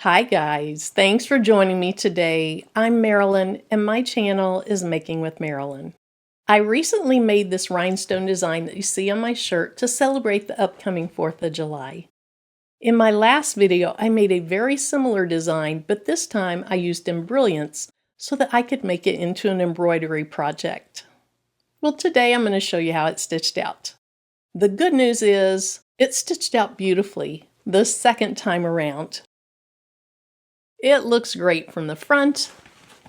Hi guys, thanks for joining me today. I'm Marilyn and my channel is Making with Marilyn. I recently made this rhinestone design that you see on my shirt to celebrate the upcoming 4th of July. In my last video, I made a very similar design, but this time I used embrilliance so that I could make it into an embroidery project. Well, today I'm going to show you how it's stitched out. The good news is it's stitched out beautifully the second time around. It looks great from the front,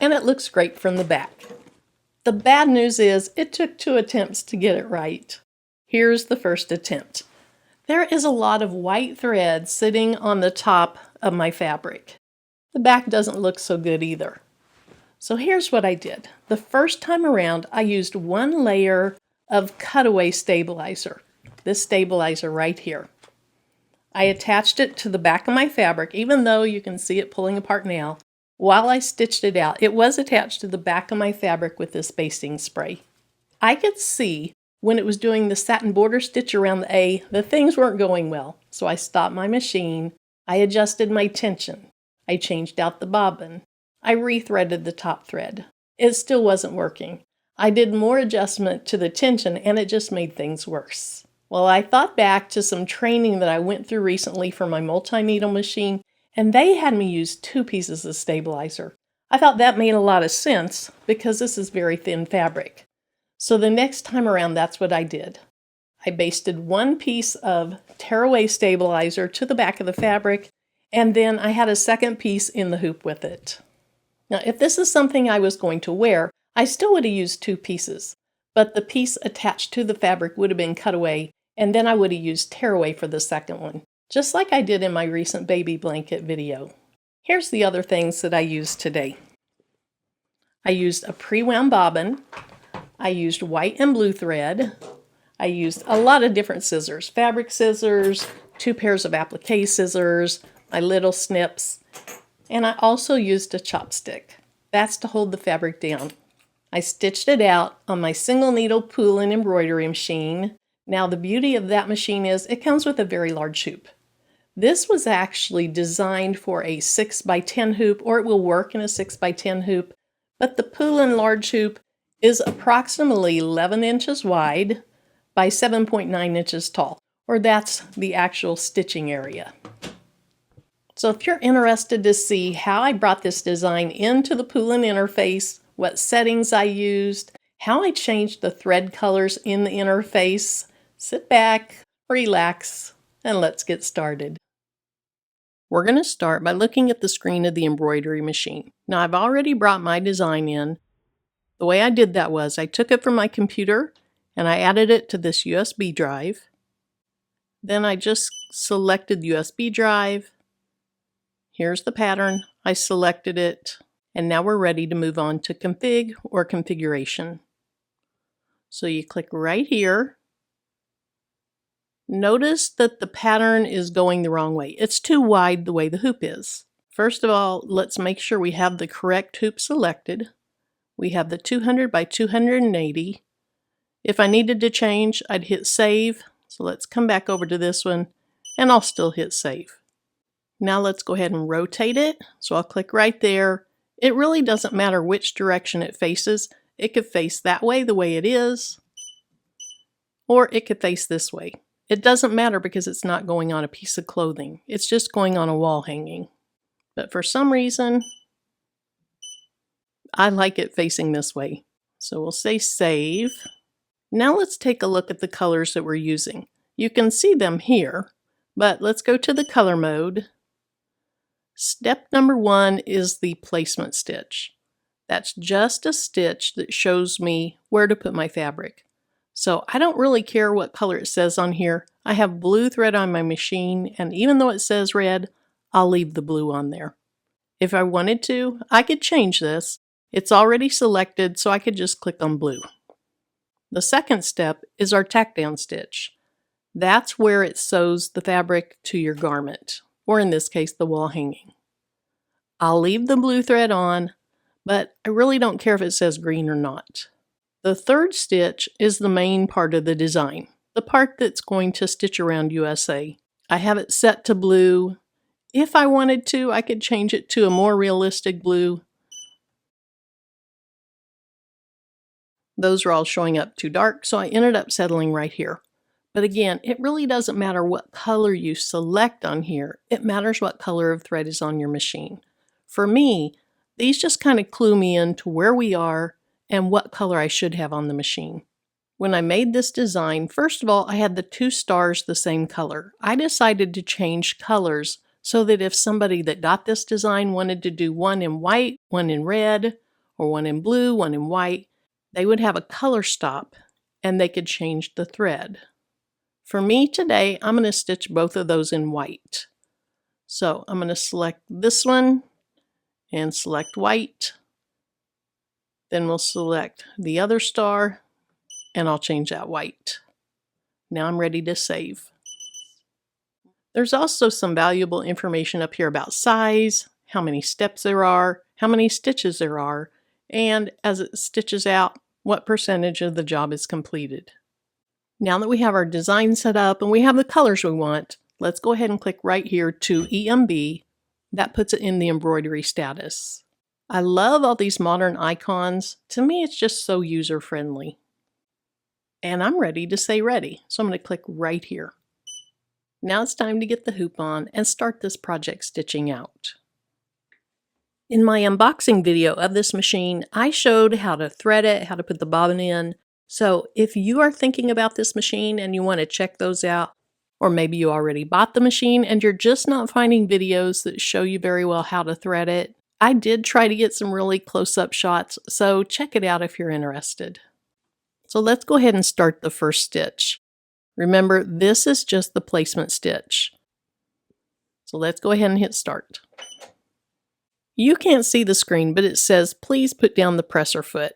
and it looks great from the back. The bad news is it took 2 attempts to get it right. Here's the first attempt. There is a lot of white thread sitting on the top of my fabric. The back doesn't look so good either. So here's what I did. The first time around, I used 1 layer of cutaway stabilizer. This stabilizer right here. I attached it to the back of my fabric, even though you can see it pulling apart now. While I stitched it out, it was attached to the back of my fabric with this basting spray. I could see when it was doing the satin border stitch around the A, the things weren't going well. So I stopped my machine, I adjusted my tension, I changed out the bobbin, I rethreaded the top thread. It still wasn't working. I did more adjustment to the tension and it just made things worse. Well, I thought back to some training that I went through recently for my multi-needle machine, and they had me use 2 pieces of stabilizer. I thought that made a lot of sense because this is very thin fabric. So the next time around, that's what I did. I basted 1 piece of tearaway stabilizer to the back of the fabric, and then I had a second piece in the hoop with it. Now, if this is something I was going to wear, I still would have used 2 pieces, but the piece attached to the fabric would have been cut away, and then I would have used tearaway for the second one, just like I did in my recent baby blanket video. Here's the other things that I used today. I used a pre-wound bobbin. I used white and blue thread. I used a lot of different scissors, fabric scissors, 2 pairs of applique scissors, my little snips, and I also used a chopstick. That's to hold the fabric down. I stitched it out on my single needle Poolin embroidery machine. Now the beauty of that machine is it comes with a very large hoop. This was actually designed for a 6x10 hoop, or it will work in a 6x10 hoop, but the Poolin large hoop is approximately 11 inches wide by 7.9 inches tall, or that's the actual stitching area. So if you're interested to see how I brought this design into the Poolin interface, what settings I used, how I changed the thread colors in the interface, sit back, relax, and let's get started. We're going to start by looking at the screen of the embroidery machine. Now I've already brought my design in. The way I did that was I took it from my computer and I added it to this USB drive. Then I just selected the USB drive. Here's the pattern. I selected it. And now we're ready to move on to config or configuration. So you click right here. Notice that the pattern is going the wrong way. It's too wide the way the hoop is. First of all, let's make sure we have the correct hoop selected. We have the 200 by 280. If I needed to change, I'd hit save. So let's come back over to this one and I'll still hit save. Now let's go ahead and rotate it. So I'll click right there. It really doesn't matter which direction it faces. It could face that way, the way it is, or it could face this way. It doesn't matter because it's not going on a piece of clothing. It's just going on a wall hanging. But for some reason, I like it facing this way. So we'll say save. Now let's take a look at the colors that we're using. You can see them here, but let's go to the color mode. Step number 1 is the placement stitch. That's just a stitch that shows me where to put my fabric. So I don't really care what color it says on here. I have blue thread on my machine, and even though it says red, I'll leave the blue on there. If I wanted to, I could change this. It's already selected, so I could just click on blue. The second step is our tack down stitch. That's where it sews the fabric to your garment, or in this case, the wall hanging. I'll leave the blue thread on, but I really don't care if it says green or not. The third stitch is the main part of the design, the part that's going to stitch around USA. I have it set to blue. If I wanted to, I could change it to a more realistic blue. Those are all showing up too dark, so I ended up settling right here. But again, it really doesn't matter what color you select on here. It matters what color of thread is on your machine. For me, these just kind of clue me into where we are and what color I should have on the machine. When I made this design, first of all, I had the two stars the same color. I decided to change colors so that if somebody that got this design wanted to do one in white, one in red, or one in blue, one in white, they would have a color stop and they could change the thread. For me today, I'm going to stitch both of those in white. So I'm going to select this one and select white. Then we'll select the other star and I'll change that white. Now I'm ready to save. There's also some valuable information up here about size, how many steps there are, how many stitches there are, and as it stitches out, what percentage of the job is completed. Now that we have our design set up and we have the colors we want, let's go ahead and click right here to EMB. That puts it in the embroidery status. I love all these modern icons. To me, it's just so user-friendly. And I'm ready to say ready, so I'm going to click right here. Now it's time to get the hoop on and start this project stitching out. In my unboxing video of this machine, I showed how to thread it, how to put the bobbin in. So if you are thinking about this machine and you want to check those out, or maybe you already bought the machine and you're just not finding videos that show you very well how to thread it, I did try to get some really close-up shots, so check it out if you're interested. So let's go ahead and start the first stitch. Remember, this is just the placement stitch. So let's go ahead and hit start. You can't see the screen, but it says, please put down the presser foot.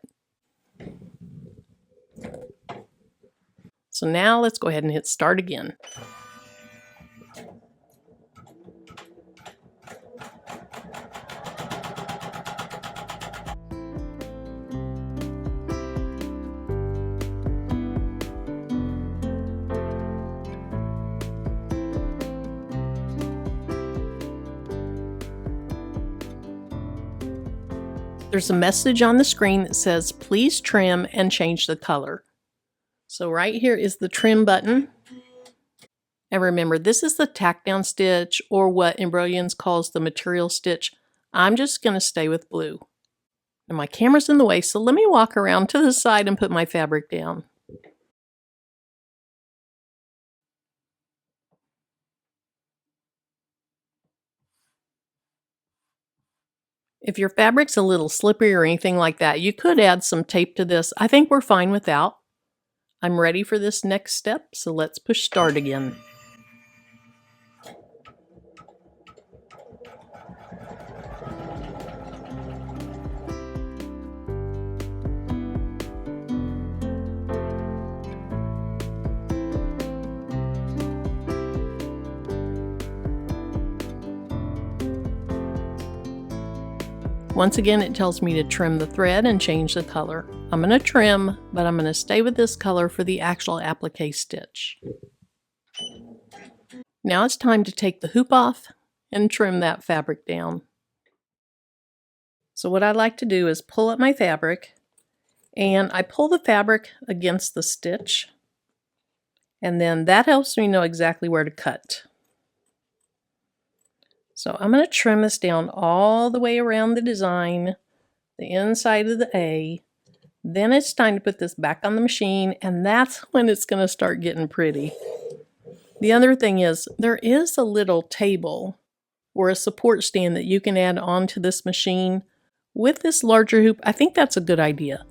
So now let's go ahead and hit start again. There's a message on the screen that says, please trim and change the color. So right here is the trim button. And remember, this is the tack down stitch, or what Embroidery calls the material stitch. I'm just going to stay with blue. And my camera's in the way, so let me walk around to the side and put my fabric down. If your fabric's a little slippery or anything like that, you could add some tape to this. I think we're fine without. I'm ready for this next step, so let's push start again. Once again, it tells me to trim the thread and change the color. I'm going to trim, but I'm going to stay with this color for the actual applique stitch. Now it's time to take the hoop off and trim that fabric down. So what I like to do is pull up my fabric, and I pull the fabric against the stitch, and then that helps me know exactly where to cut. So I'm going to trim this down all the way around the design, the inside of the A. Then it's time to put this back on the machine, and that's when it's going to start getting pretty. The other thing is, there is a little table or a support stand that you can add onto this machine. With this larger hoop, I think that's a good idea.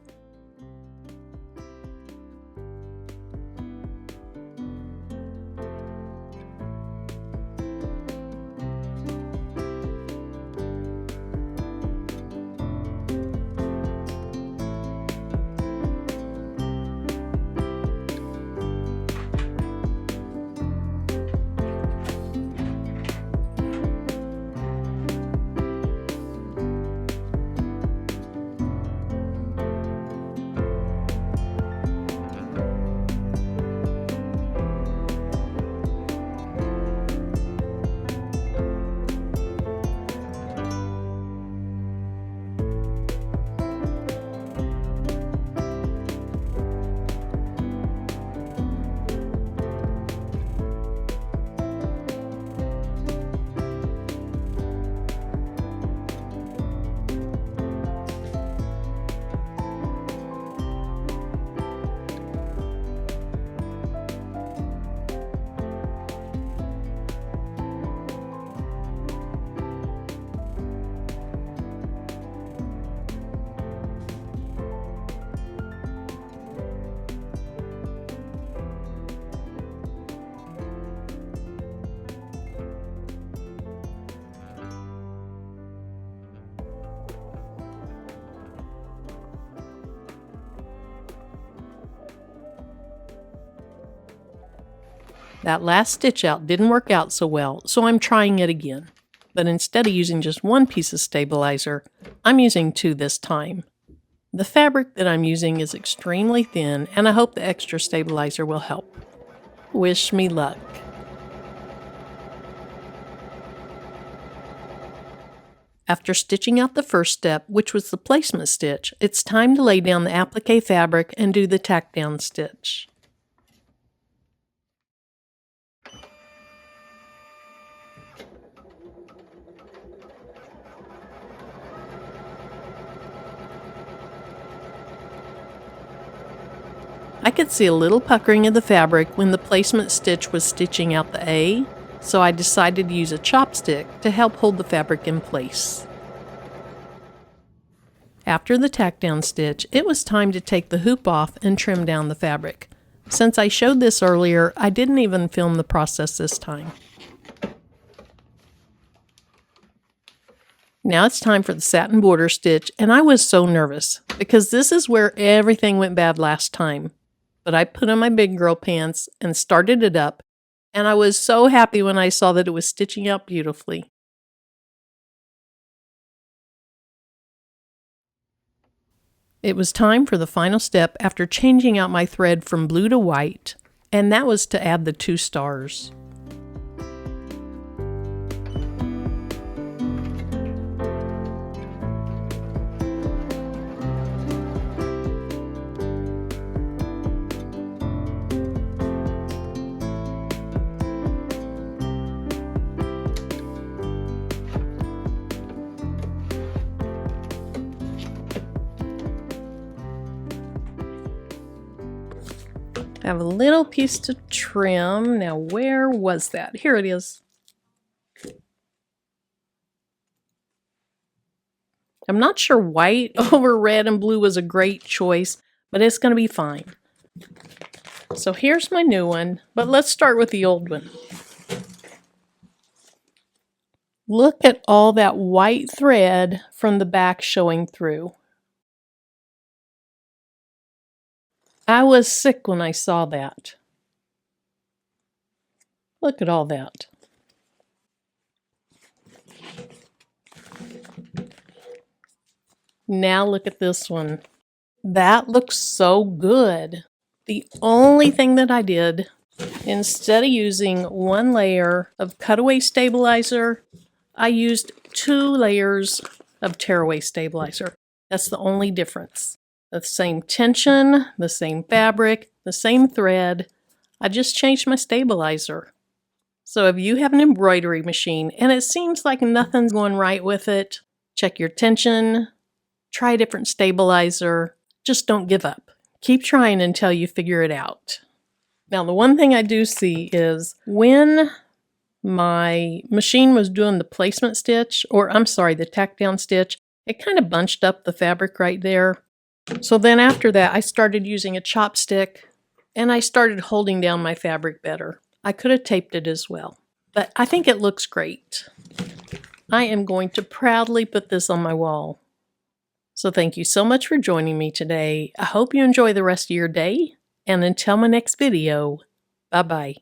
That last stitch out didn't work out so well, so I'm trying it again. But instead of using just one piece of stabilizer, I'm using 2 this time. The fabric that I'm using is extremely thin, and I hope the extra stabilizer will help. Wish me luck. After stitching out the first step, which was the placement stitch, it's time to lay down the applique fabric and do the tack down stitch. I could see a little puckering of the fabric when the placement stitch was stitching out the A, so I decided to use a chopstick to help hold the fabric in place. After the tack down stitch, it was time to take the hoop off and trim down the fabric. Since I showed this earlier, I didn't even film the process this time. Now it's time for the satin border stitch, and I was so nervous because this is where everything went bad last time. But I put on my big girl pants and started it up, and I was so happy when I saw that it was stitching out beautifully. It was time for the final step after changing out my thread from blue to white, and that was to add the 2 stars. I have a little piece to trim. Now, where was that? Here it is. I'm not sure white over red and blue was a great choice, but it's going to be fine. So here's my new one, but let's start with the old one. Look at all that white thread from the back showing through. I was sick when I saw that. Look at all that. Now look at this one. That looks so good. The only thing that I did, instead of using 1 layer of cutaway stabilizer, I used 2 layers of tearaway stabilizer. That's the only difference. The same tension, the same fabric, the same thread. I just changed my stabilizer. So if you have an embroidery machine and it seems like nothing's going right with it, check your tension, try a different stabilizer. Just don't give up. Keep trying until you figure it out. Now, the one thing I do see is when my machine was doing the placement stitch, or I'm sorry, the tack down stitch, it kind of bunched up the fabric right there. So then after that, I started using a chopstick and I started holding down my fabric better. I could have taped it as well, but I think it looks great. I am going to proudly put this on my wall. So thank you so much for joining me today. I hope you enjoy the rest of your day, and until my next video, bye-bye.